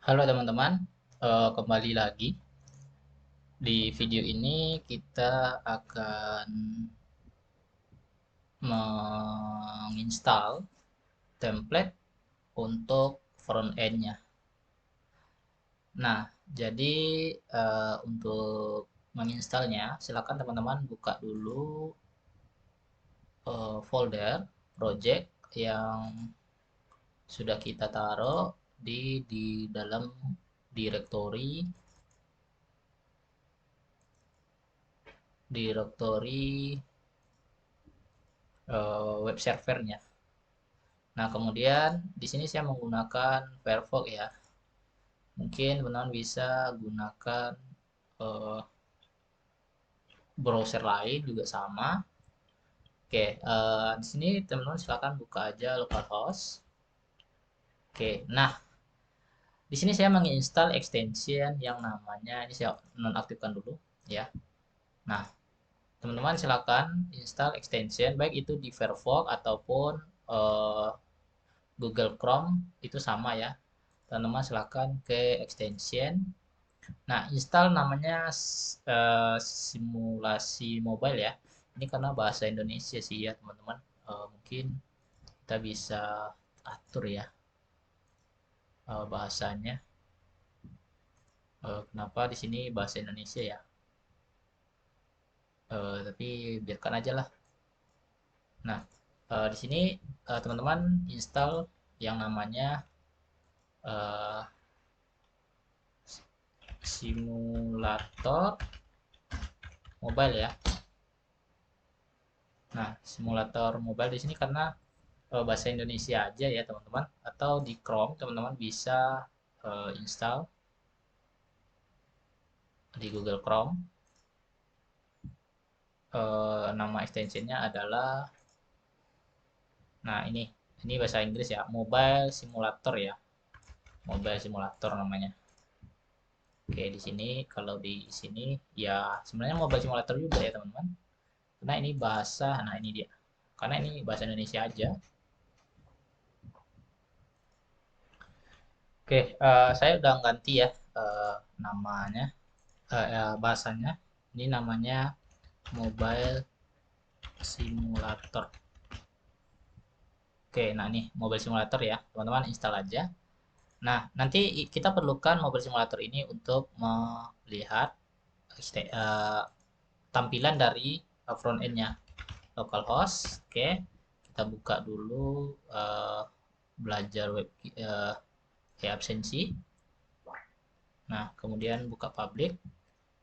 Halo teman-teman, kembali lagi. Di video ini kita akan menginstal template untuk front end-nya. Nah, jadi untuk menginstalnya, silakan teman-teman buka dulu folder project yang sudah kita taruh di dalam directory web servernya. Nah, kemudian di sini saya menggunakan Firefox ya. Mungkin teman-teman bisa gunakan eh, browser lain juga sama. Oke, di sini teman-teman silakan buka aja localhost. Oke, nah di sini saya menginstal extension yang namanya ini saya nonaktifkan dulu ya. Nah, teman-teman silakan install extension baik itu di Firefox ataupun eh, Google Chrome itu sama ya. Teman-teman silakan ke extension. Nah, install namanya simulasi mobile ya. Ini karena bahasa Indonesia sih ya, teman-teman. Mungkin kita bisa atur ya bahasanya. Kenapa di sini bahasa Indonesia ya? Tapi biarkan aja lah. Nah, di sini teman-teman install yang namanya eh, simulator mobile ya. Nah, simulator mobile di sini karena bahasa Indonesia aja ya teman-teman, atau di Chrome teman-teman bisa install di Google Chrome. Nama extensionnya adalah, nah ini bahasa Inggris ya, Mobile Simulator ya, Mobile Simulator namanya. Oke, di sini kalau di sini ya sebenarnya Mobile Simulator juga ya teman-teman, karena ini bahasa, nah ini dia, karena ini bahasa Indonesia aja. Oke, saya udah ganti ya namanya, bahasanya. Ini namanya Mobile Simulator. Oke, nah ini Mobile Simulator ya, teman-teman install aja. Nah, nanti kita perlukan Mobile Simulator ini untuk melihat eh, tampilan dari front end-nya. Localhost, oke. Kita buka dulu belajar web absensi. Nah, kemudian buka public.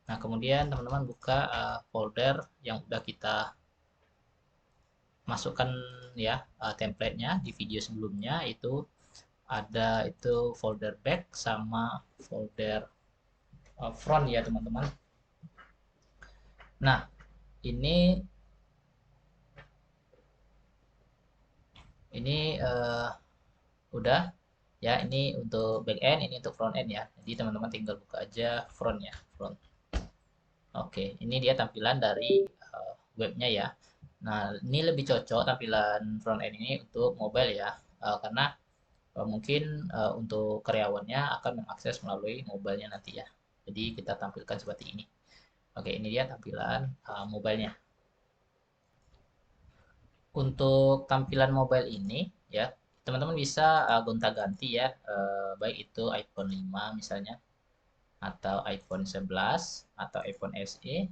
Nah, kemudian teman-teman buka folder yang udah kita masukkan ya template-nya di video sebelumnya itu ada itu folder back sama folder front ya teman-teman. Nah, ini ini udah ya, ini untuk back end, ini untuk front end ya. Jadi teman-teman tinggal buka aja front ya, front. Oke, ini dia tampilan dari webnya ya. Nah, ini lebih cocok tampilan front end ini untuk mobile ya, karena mungkin untuk karyawannya akan mengakses melalui mobilenya nanti ya. Jadi kita tampilkan seperti ini. Oke, ini dia tampilan mobilenya. Untuk tampilan mobile ini ya, teman-teman bisa gonta-ganti ya, baik itu iPhone 5 misalnya, atau iPhone 11, atau iPhone SE.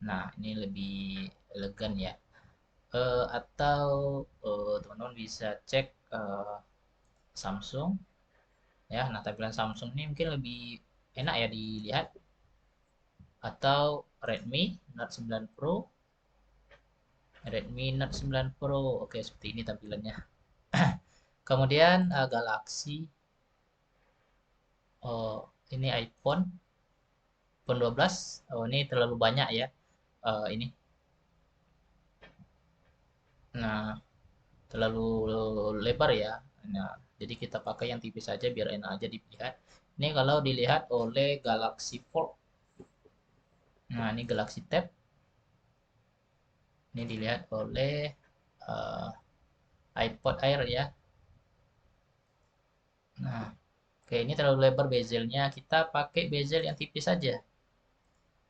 Nah, ini lebih elegan ya. Atau teman-teman bisa cek Samsung ya. Nah, tampilan Samsung ini mungkin lebih enak ya dilihat, atau Redmi Note 9 Pro. Oke, seperti ini tampilannya. Kemudian Galaxy, oh ini iPhone 12. Oh, ini terlalu banyak ya. Ini. Nah, terlalu lebar ya. Nah, jadi kita pakai yang tipis saja biar enak aja dilihat. Ini kalau dilihat oleh Galaxy Fold. Nah, ini Galaxy Tab. Ini dilihat oleh uh, iPod Air ya. Nah, Oke, ini terlalu lebar bezelnya. Kita pakai bezel yang tipis saja.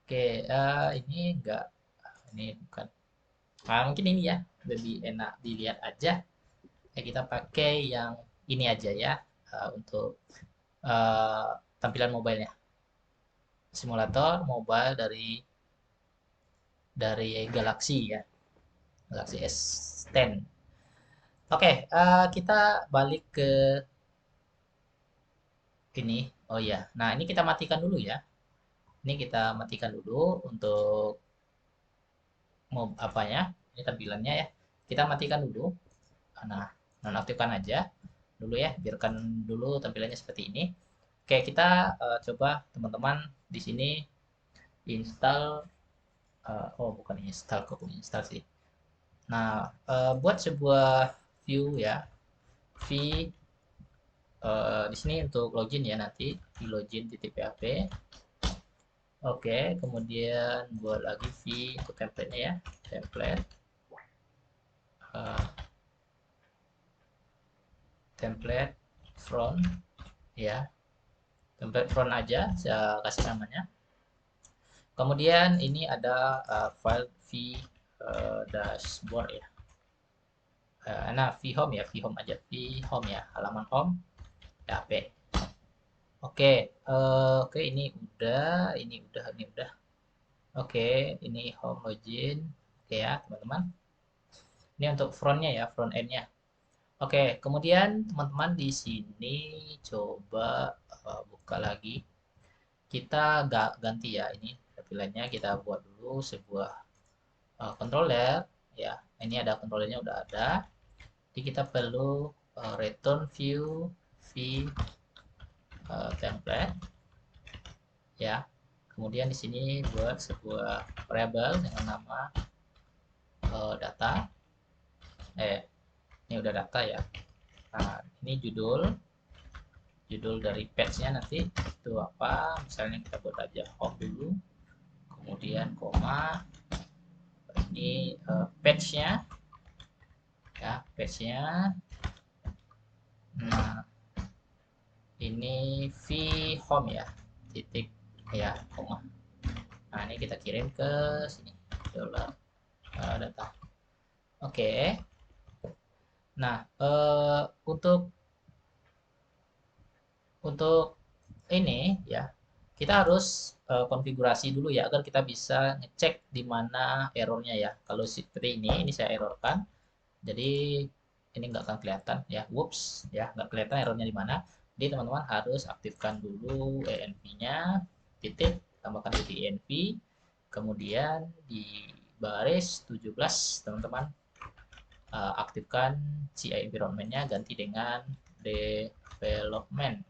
Oke, ini enggak. Ini bukan. Nah, mungkin ini ya. Lebih enak dilihat aja. Kita pakai yang ini aja ya. Untuk eh, tampilan mobilenya. Simulator mobile dari Galaxy ya. Galaxy S10. Oke, kita balik ke ini. Oh iya. Nah, ini kita matikan dulu ya. Ini kita matikan dulu untuk mau apa ya? Ini tampilannya ya. Kita matikan dulu. Nah, nonaktifkan aja dulu ya. Biarkan dulu tampilannya seperti ini. Oke, kita coba teman-teman di sini install. Oh, bukan install, kok install sih. Nah, buat sebuah view ya. V di sini untuk login ya nanti di login di php. Oke, kemudian buat lagi v untuk template-nya ya, template uh, template front ya, template front aja saya kasih namanya. Kemudian ini ada file v dashboard ya. Nah, v home ya, v home aja, v home ya, halaman home php. Oke, oke ini udah. Oke, ini home login. Oke ya, teman-teman. Ini untuk frontnya ya, front end-nya. Oke, kemudian teman-teman di sini coba buka lagi. Kita ganti ya ini tampilannya. Kita buat dulu sebuah controller ya. Ini ada controllernya udah ada. Jadi kita perlu return view v template ya. Kemudian di sini buat sebuah variable dengan nama data. Ini udah data ya. Nah, ini judul dari page-nya nanti itu apa? Misalnya kita buat aja home dulu, kemudian koma. Ini page-nya ya, page-nya. Nah, ini v home ya, titik ya, koma. Nah, ini kita kirim ke sini. Dollar data. Oke. Nah, untuk ini ya kita harus konfigurasi dulu ya agar kita bisa ngecek di mana errornya ya. Kalau seperti ini saya errorkan, jadi ini nggak akan kelihatan ya. Whoops ya, nggak kelihatan errornya di mana. Jadi teman-teman harus aktifkan dulu env-nya, titik, tambahkan titik env, kemudian di baris 17 teman-teman aktifkan CI environment-nya, ganti dengan development.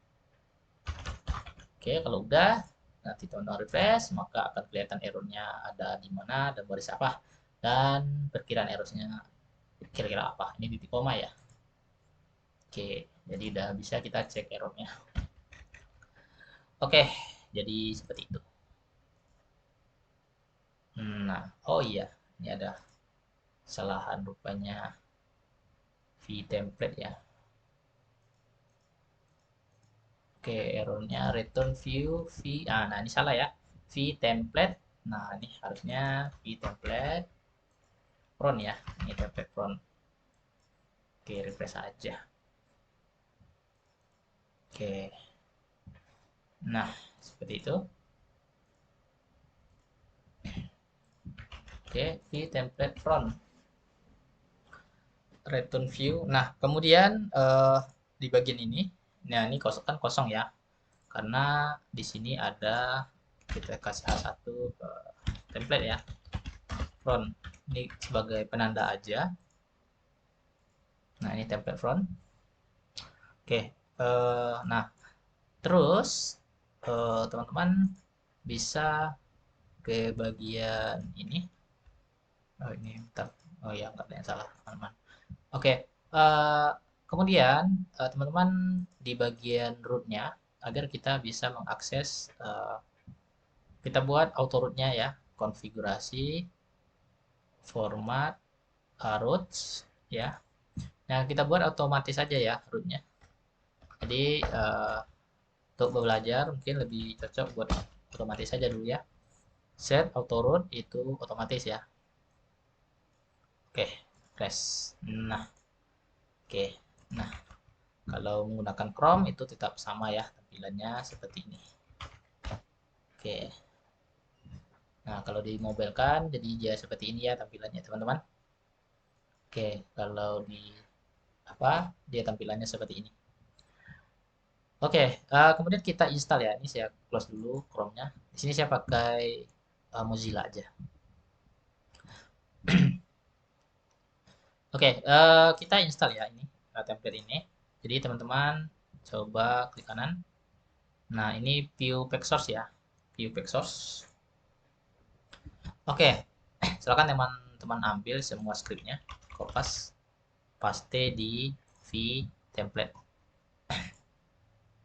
Oke, kalau udah nanti teman-teman refresh, maka akan kelihatan errornya ada di mana dan baris apa dan perkiraan errornya kira-kira apa. Ini titik koma ya. Oke, jadi udah bisa kita cek errornya. Oke, jadi seperti itu. Nah, oh iya, ini ada kesalahan rupanya v template ya. Oke, errornya return view v. Nah, ini salah ya. V template. Nah, ini harusnya v template front ya. Ini template front. Oke, refresh aja. Oke. Nah, seperti itu. Oke, v template front. Return view. Nah, kemudian di bagian ini, nah ini kosong kan kosong ya. Karena di sini ada kita kasih H1 ke template ya. Front. Ini sebagai penanda aja. Nah, ini template front. Oke. Nah, terus teman-teman bisa ke bagian ini. Oh, ini bentar. Oh ya, nggak ada yang salah, teman-teman. Oke. Kemudian teman-teman di bagian rootnya agar kita bisa mengakses kita buat auto rootnya ya, konfigurasi format roots ya. Nah, kita buat otomatis saja ya rootnya. Jadi Untuk belajar mungkin lebih cocok buat otomatis saja dulu ya. Set auto root itu otomatis ya. Oke, press. Nah, oke. Nah, kalau menggunakan Chrome itu tetap sama ya tampilannya seperti ini. Oke. Nah, kalau di mobile kan jadi dia seperti ini ya tampilannya teman-teman. Oke, kalau di apa dia tampilannya seperti ini. Oke, kemudian kita install ya. Ini saya close dulu Chrome-nya. Di sini saya pakai Mozilla aja. Oke, kita install ya ini template ini. Jadi teman-teman coba klik kanan. Nah, ini view pack source ya. View pack source. Oke, silakan teman-teman ambil semua scriptnya, kopas, paste di v template,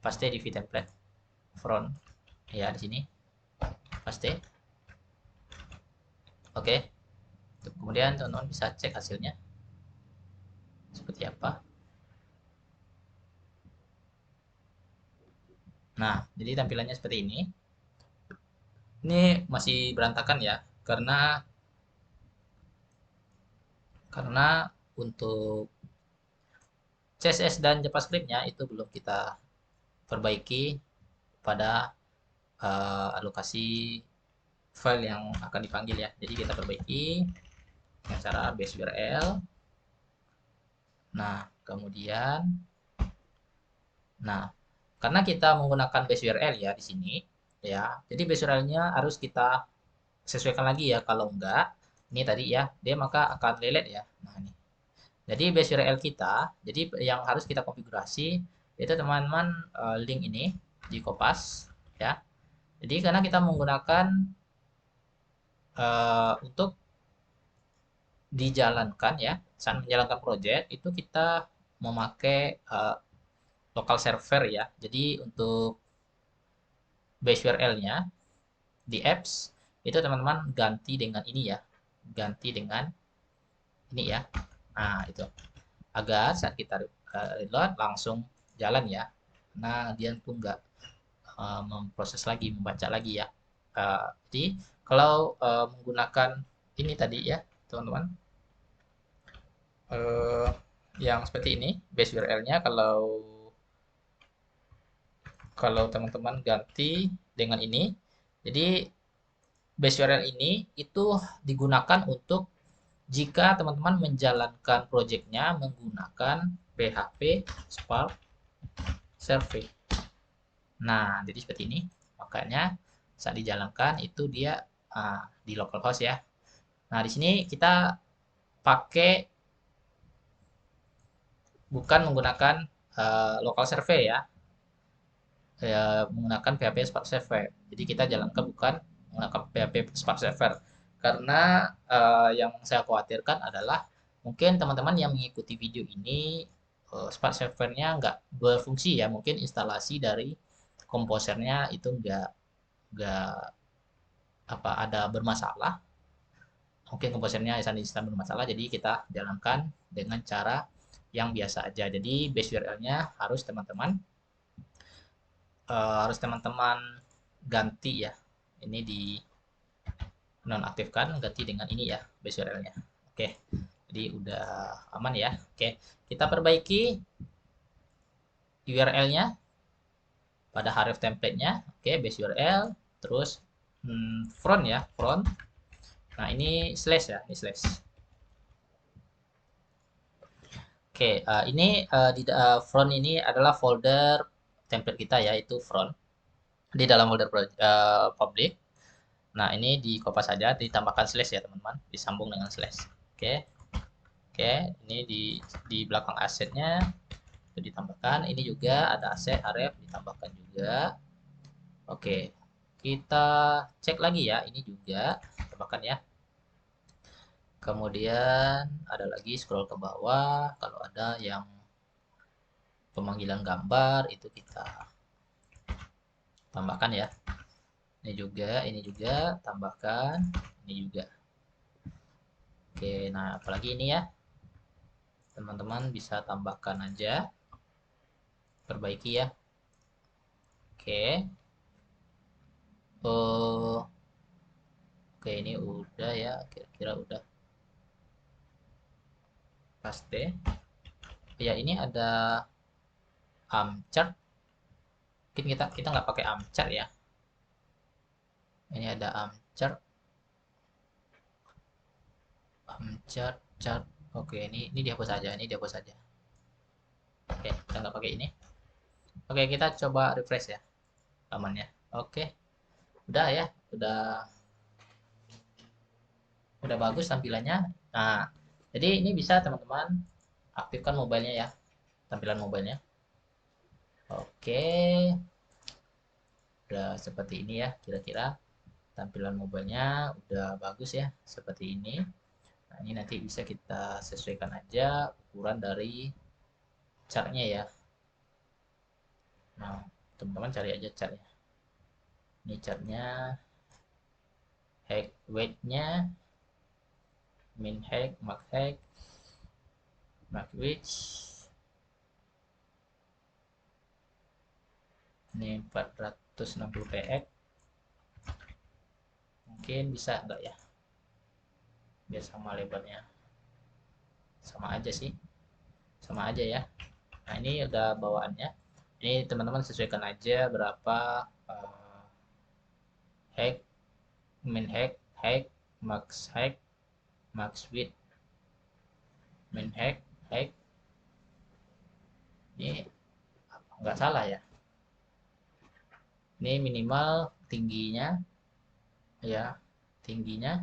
paste di v template front ya di sini, paste. Oke, kemudian teman-teman bisa cek hasilnya seperti apa. Nah, jadi tampilannya seperti ini. Ini masih berantakan ya, karena untuk CSS dan JavaScript-nya itu belum kita perbaiki pada alokasi file yang akan dipanggil ya. Jadi kita perbaiki dengan cara base URL. Nah, kemudian, nah, karena kita menggunakan base URL ya di sini, ya. Jadi base URL-nya harus kita sesuaikan lagi ya. Kalau enggak, ini tadi ya, dia maka akan lelet ya. Nah, ini. Jadi base URL kita, jadi yang harus kita konfigurasi itu teman-teman link ini di Kopas ya. Jadi karena kita menggunakan untuk dijalankan ya, saat menjalankan project itu kita memakai local server ya. Jadi untuk base URL-nya di apps itu teman-teman ganti dengan ini ya. Ganti dengan ini ya. Nah, itu. Agar saat kita reload langsung jalan ya. Nah, dia pun nggak memproses lagi, membaca lagi ya. Jadi kalau menggunakan ini tadi ya, teman-teman, uh, yang seperti ini, base URL-nya kalau teman-teman ganti dengan ini, jadi base URL ini itu digunakan untuk jika teman-teman menjalankan projectnya menggunakan PHP Spark Survey. Nah, jadi seperti ini. Makanya saat dijalankan itu dia di localhost ya. Nah, di sini kita pakai bukan menggunakan local server ya, menggunakan PHP Spark Server. Jadi kita jalankan bukan menggunakan PHP Spark Server. Karena yang saya khawatirkan adalah mungkin teman-teman yang mengikuti video ini Spark Server-nya nggak berfungsi ya. Mungkin instalasi dari komposernya itu nggak apa ada bermasalah. Mungkin komposernya instan bermasalah. Jadi kita jalankan dengan cara yang biasa aja. Jadi base URL-nya harus teman-teman ganti ya. Ini di nonaktifkan ganti dengan ini ya base URL-nya. Oke. Jadi udah aman ya. Oke. Kita perbaiki URL-nya pada href template-nya. Oke, base URL terus front ya, front. Nah, ini slash ya, ini slash. Oke, ini di front ini adalah folder template kita ya, itu front. Di dalam folder public. Nah, ini di copy saja, ditambahkan slash ya, teman-teman. Disambung dengan slash. Oke. Oke, ini di belakang asetnya itu ditambahkan. Ini juga ada aset href ditambahkan juga. Oke. Kita cek lagi ya, ini juga tambahkan ya. Kemudian ada lagi scroll ke bawah kalau ada yang pemanggilan gambar itu kita tambahkan ya. Ini juga tambahkan, ini juga. Oke, nah apalagi ini ya. Teman-teman bisa tambahkan aja. Perbaiki ya. Oke. Oh, oke ini udah ya, kira-kira udah paste. Ya ini ada chart. Mungkin kita nggak pakai chart ya. Ini ada chart, chart. Oke, ini dihapus aja, ini dihapus aja. Oke, kita nggak pakai ini. Oke, kita coba refresh ya, aman ya. Oke, udah ya, udah bagus tampilannya. Nah, jadi ini bisa teman-teman aktifkan mobilenya ya, tampilan mobilenya. Oke, udah seperti ini ya, kira-kira tampilan mobilenya udah bagus ya, seperti ini. Nah, ini nanti bisa kita sesuaikan aja ukuran dari chartnya ya. Nah, teman-teman cari aja chartnya. Ini chartnya, height weight-nya, min height, max width. Ini 460 px. Mungkin bisa enggak ya? Biar sama lebarnya. Sama aja sih. Sama aja ya. Nah, ini udah bawaannya. Ini teman-teman sesuaikan aja berapa height, min height, max width, min height. Ini nggak salah ya. Ini minimal tingginya ya, tingginya.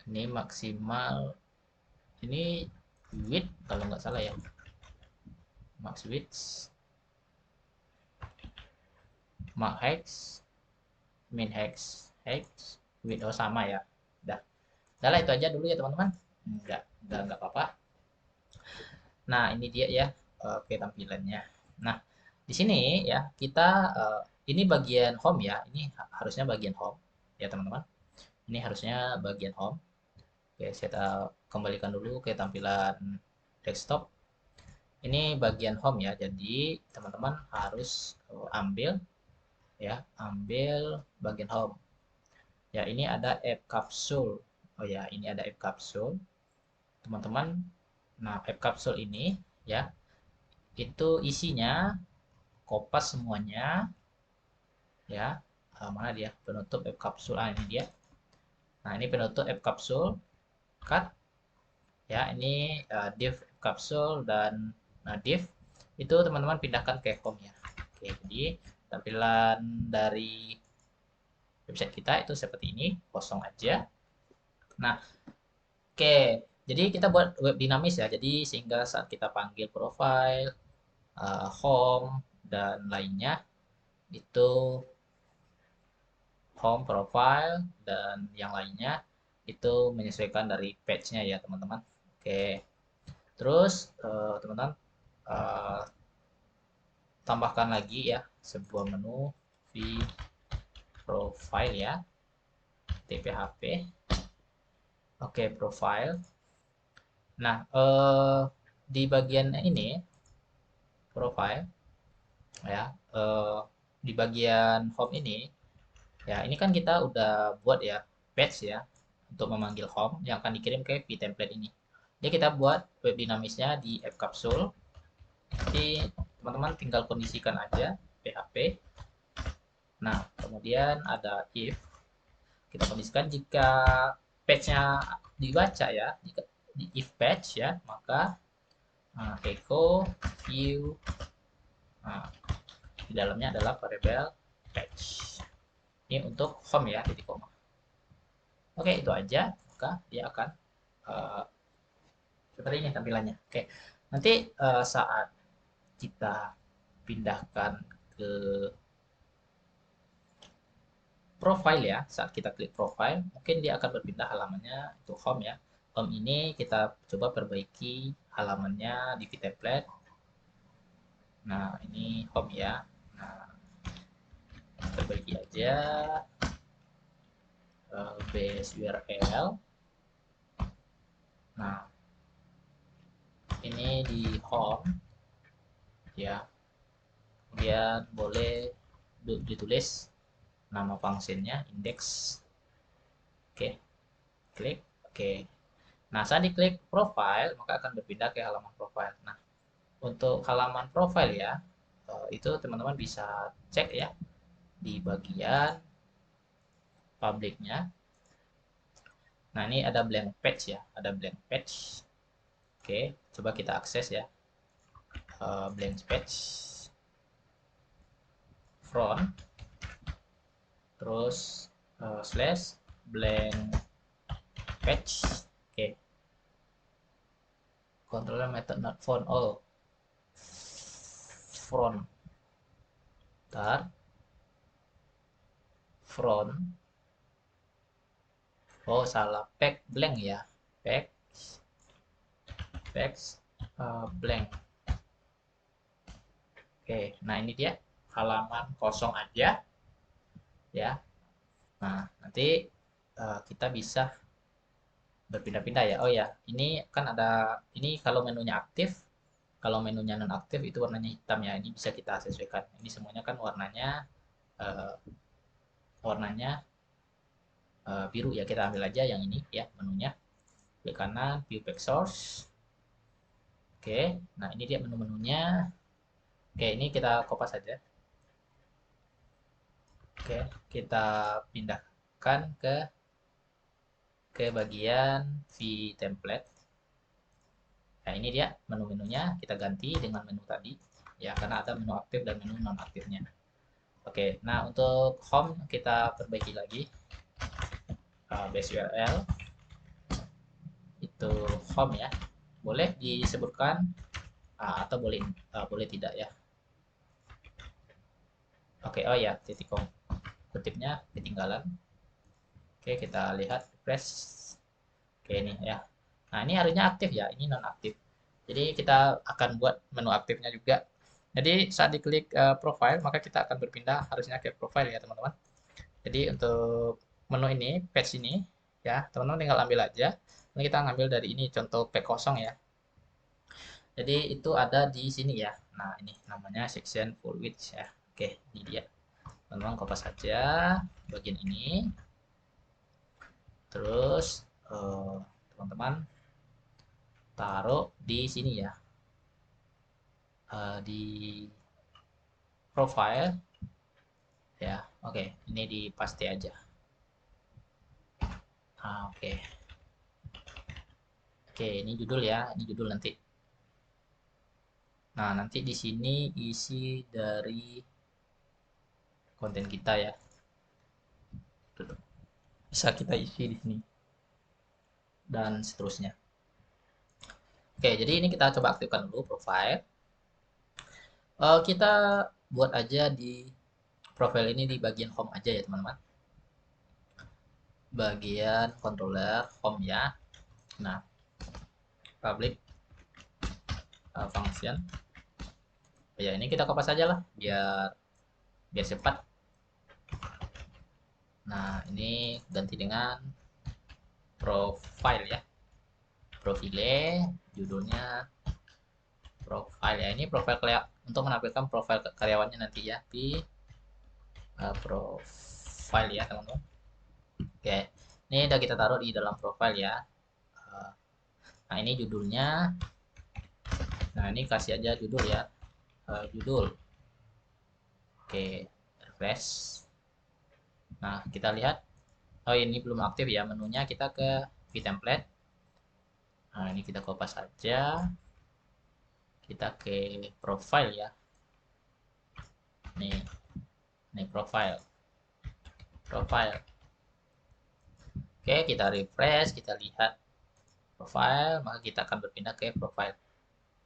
Ini maksimal, ini width kalau nggak salah ya, max width, max height, min height, width, oh sama ya. Udah lah itu aja dulu ya teman-teman. Nggak apa-apa. Nah ini dia ya, oke tampilannya. Nah di sini ya kita ini bagian home ya, ini harusnya bagian home ya teman-teman. Ini harusnya bagian home. Oke, saya kembalikan dulu ke tampilan desktop. Ini bagian home ya, jadi teman-teman harus ambil bagian home. Ya, ini ada app capsule. Oh ya, ini ada app capsule. Teman-teman, nah app capsule ini ya, itu isinya kopas semuanya ya. Mana dia? Penutup app capsule. Ah, ini dia. Nah, ini penutup app capsule. Cut ya, ini div capsule dan div itu teman-teman pindahkan ke home ya. Oke, jadi tampilan dari website kita itu seperti ini, kosong aja. Nah, oke, jadi kita buat web dinamis ya, jadi sehingga saat kita panggil profile, home dan lainnya itu home, profile dan yang lainnya itu menyesuaikan dari page-nya ya teman-teman. Oke, terus teman-teman tambahkan lagi ya sebuah menu v profile ya, tphp. Oke, profile. Nah, di bagian ini profile ya, di bagian home ini ya, ini kan kita udah buat ya page ya untuk memanggil home yang akan dikirim ke vtemplate ini. Jadi kita buat web dinamisnya di app capsule. Jadi teman-teman tinggal kondisikan aja php. Nah, kemudian ada if. Kita kondisikan jika page-nya dibaca ya, jika di if page ya, maka echo view, di dalamnya adalah variable page. Ini untuk home ya, titik koma. Oke, itu aja. Maka dia akan uh, seperti ini tampilannya. Oke, nanti saat kita pindahkan ke profile ya, saat kita klik profile, mungkin dia akan berpindah halamannya itu home ya. Home ini kita coba perbaiki halamannya di vtemplate. Nah, ini home ya. Nah, perbaiki aja base URL. Nah, ini di home ya. Kemudian boleh ditulis nama fungsinya index. Oke, klik. Oke. Nah, saat diklik profile, maka akan berpindah ke halaman profile. Nah, untuk halaman profile ya, itu teman-teman bisa cek ya di bagian publiknya. Nah, ini ada blank page ya, ada blank page. Oke, coba kita akses ya. Blank page front, terus slash blank page. Oke, controller method not found all front tar front. Oh, salah, pack blank ya, pack blank. Oke, nah ini dia halaman kosong aja ya. Nah, nanti kita bisa berpindah-pindah ya. Oh ya, ini kan ada, ini kalau menunya aktif, kalau menunya non aktif itu warnanya hitam ya. Ini bisa kita sesuaikan. Ini semuanya kan warnanya eh, warnanya biru ya. Kita ambil aja yang ini ya menunya. Klik kanan, view pack source. Oke, nah ini dia menu-menunya. Oke, ini kita kopas saja. Oke, kita pindahkan ke bagian vtemplate. Nah, ini dia menu-menunya. Kita ganti dengan menu tadi. Ya, karena ada menu aktif dan menu non-aktifnya. Oke, nah untuk home kita perbaiki lagi. Base URL itu home ya. Boleh disebutkan atau boleh tidak ya. Oke, oh ya, titik home. Kutipnya ketinggalan. Oke, kita lihat refresh. Oke, ini ya. Nah, ini harusnya aktif ya, ini non aktif. Jadi kita akan buat menu aktifnya juga. Jadi saat diklik profile, maka kita akan berpindah harusnya ke profile ya teman-teman. Jadi untuk menu ini, page ini, ya teman-teman tinggal ambil aja. Ini kita ngambil dari ini contoh page kosong ya. Jadi itu ada di sini ya. Nah ini namanya section full width ya. Oke, ini dia. Teman-teman kopas saja bagian ini. Terus teman-teman taruh di sini ya. Di profile ya. Oke, ini di paste aja. Oke. Oke, ini judul ya, ini judul nanti. Nah, nanti di sini isi dari konten kita ya. Bisa kita isi di sini dan seterusnya. Oke, jadi ini kita coba aktifkan dulu profile. Kita buat aja di profile ini di bagian home aja ya, teman-teman. Bagian controller home ya. Nah, public function. Ya, ini kita kopas aja lah biar cepat. Nah, ini ganti dengan profile ya. Profile, judulnya profile ya. Ini profile untuk menampilkan profile karyawannya nanti ya di profile ya teman-teman. Oke, ini udah kita taruh di dalam profile ya. Nah ini judulnya. Nah ini kasih aja judul ya. Judul. Oke, refresh. Nah kita lihat. Oh ini belum aktif ya menunya. Kita ke vtemplate. Nah ini kita kopas aja. Kita ke profile ya. Nih profile. Oke, kita refresh, kita lihat profile, maka kita akan berpindah ke profile.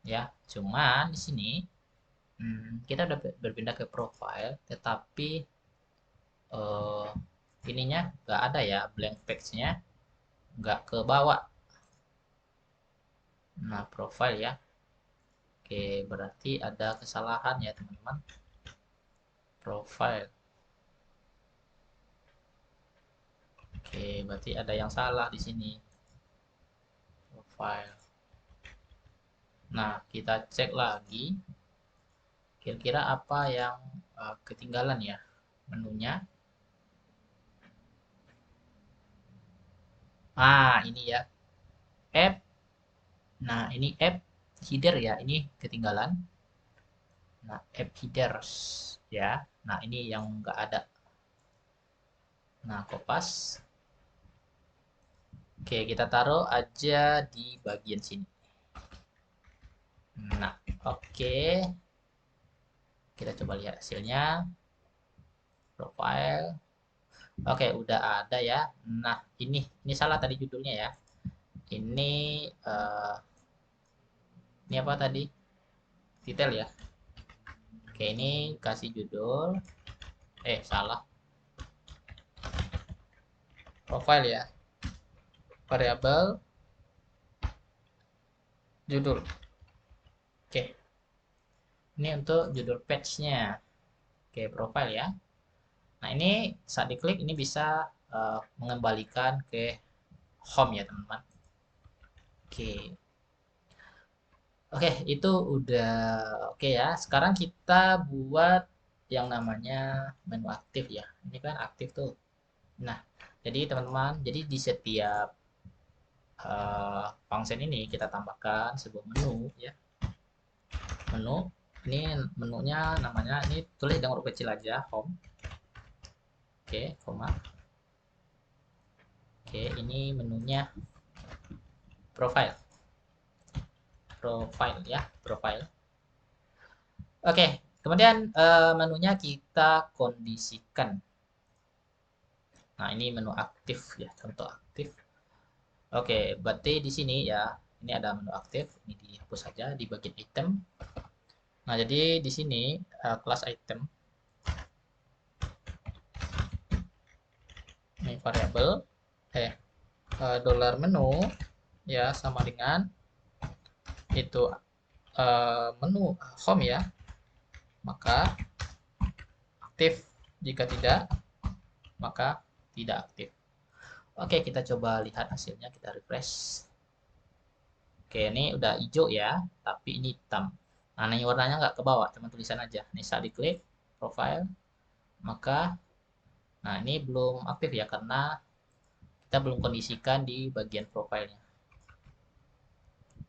Ya, cuman di sini kita udah berpindah ke profile, tetapi ininya nggak ada ya, blank page-nya nggak ke bawah. Nah, profile ya. Oke, berarti ada kesalahan ya teman-teman. Profile. Oke, berarti ada yang salah di sini. Profile. Nah, kita cek lagi. Kira-kira apa yang ketinggalan ya menunya? Ini ya, app. Nah, ini app header ya, ini ketinggalan. Nah, app headers ya. Nah, ini yang nggak ada. Nah, kopas. Oke, kita taruh aja di bagian sini. Nah, oke. Kita coba lihat hasilnya. Profile. Oke, udah ada ya. Nah, ini salah tadi judulnya ya. Ini eh, ini apa tadi? Titel ya. Oke, ini kasih judul. Salah. Profile ya. Variabel judul. Oke. Ini untuk judul page-nya. Oke, profile ya. Nah, ini saat diklik ini bisa mengembalikan ke home ya, teman-teman. Oke. Oke, itu udah oke ya. Sekarang kita buat yang namanya menu aktif ya. Ini kan aktif tuh. Nah, jadi teman-teman, jadi di setiap function ini kita tambahkan sebuah menu ya. Menu ini menunya namanya ini tulis dengan huruf kecil aja home. Oke, koma. Oke, ini menunya profile. Profile ya, profile. Oke, kemudian menunya kita kondisikan. Nah, ini menu aktif ya, contoh aktif. Oke, berarti di sini ya, ini ada menu aktif, ini dihapus saja di bagian item. Nah, jadi di sini kelas item ini variabel dollar menu ya sama dengan itu menu home ya, maka aktif, jika tidak maka tidak aktif. Oke, kita coba lihat hasilnya, kita refresh. Oke, ini udah hijau ya, tapi ini hitam. Nah, ini warnanya nggak ke bawah, cuma tulisan aja. Ini saat diklik profile, maka nah ini belum aktif ya karena kita belum kondisikan di bagian profilnya.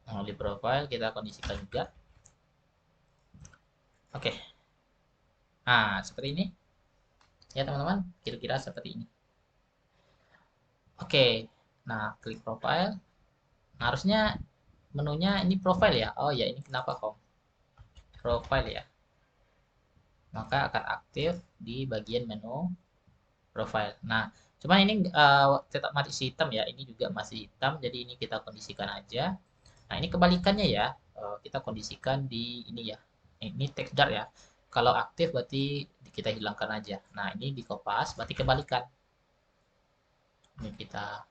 Nah, di profile kita kondisikan juga. Oke. Nah, seperti ini. Ya, teman-teman, kira-kira seperti ini. Oke. Nah, klik profile. Nah, harusnya menunya ini profile ya. Oh ya, ini kenapa home? Profile ya. Maka akan aktif di bagian menu profile. Nah, cuman ini tetap masih hitam ya. Ini juga masih hitam, jadi ini kita kondisikan aja. Nah, ini kebalikannya ya. Kita kondisikan di ini ya. Ini text jar ya. Kalau aktif berarti kita hilangkan aja. Nah, ini di kopas berarti kebalikan. Ini kita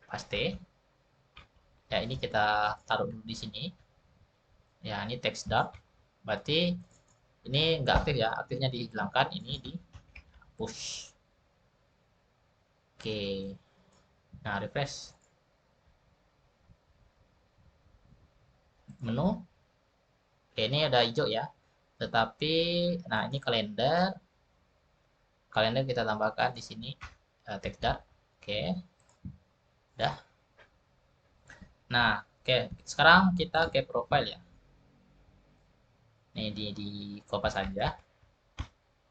paste. Ya, ini kita taruh dulu di sini. Ya, ini text jar. Berarti ini enggak aktif ya. Aktifnya dihilangkan, ini di push. Oke. Nah, refresh. Menu. Oke, ini udah hijau ya. Tetapi, nah ini kalender. Kalender kita tambahkan di sini text jar. Oke, udah. Nah, oke. Sekarang kita ke profile ya. Nih di kopas saja.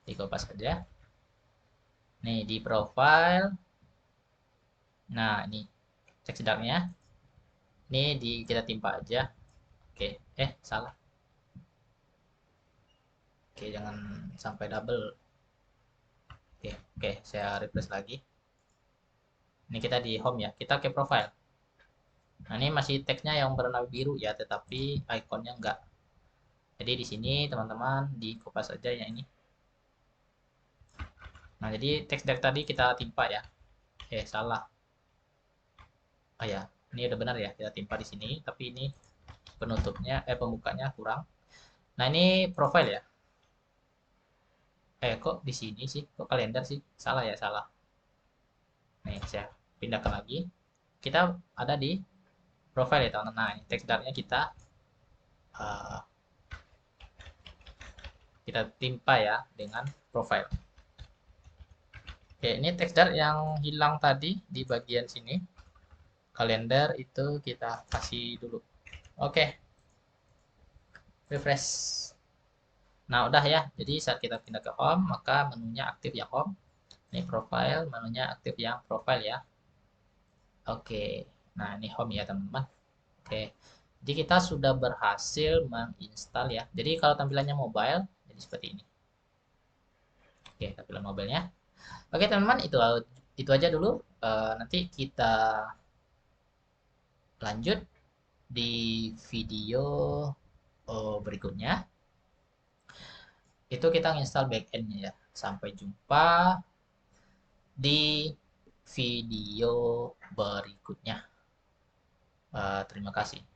Di kopas saja. Nih di profile. Nah, ini text jar-nya. Ini kita timpa aja. Oke, salah. Oke, jangan sampai double. Oke, saya refresh lagi. Ini kita di home ya. Kita ke profile. Nah, ini masih teksnya yang berwarna biru ya, tetapi ikonnya enggak. Jadi di sini teman-teman di kopas saja yang ini. Nah, jadi teks dari tadi kita timpa ya. Salah. Oh ya, ini udah benar ya. Kita timpa di sini, tapi ini penutupnya pembukanya kurang. Nah, ini profile ya. Kok di sini sih? Kok kalender sih? Salah ya, salah. Nih, saya pindahkan lagi. Kita ada di profile ya, teman-teman. Nah, ini teks darnya kita uh, kita timpa ya dengan profile. Oke, ini text jar yang hilang tadi di bagian sini. Kalender itu kita kasih dulu. Oke, refresh. Nah, udah ya. Jadi saat kita pindah ke home, maka menunya aktif yang home. Ini profile, menunya aktif yang profile ya. Oke. Nah, ini home ya, teman-teman. Oke. Jadi kita sudah berhasil menginstal ya. Jadi kalau tampilannya mobile, jadi seperti ini. Oke, tampilan mobilenya. Oke, teman-teman, itu aja dulu. Nanti kita lanjut di video berikutnya. Itu kita install backendnya ya. Sampai jumpa di video berikutnya. Terima kasih.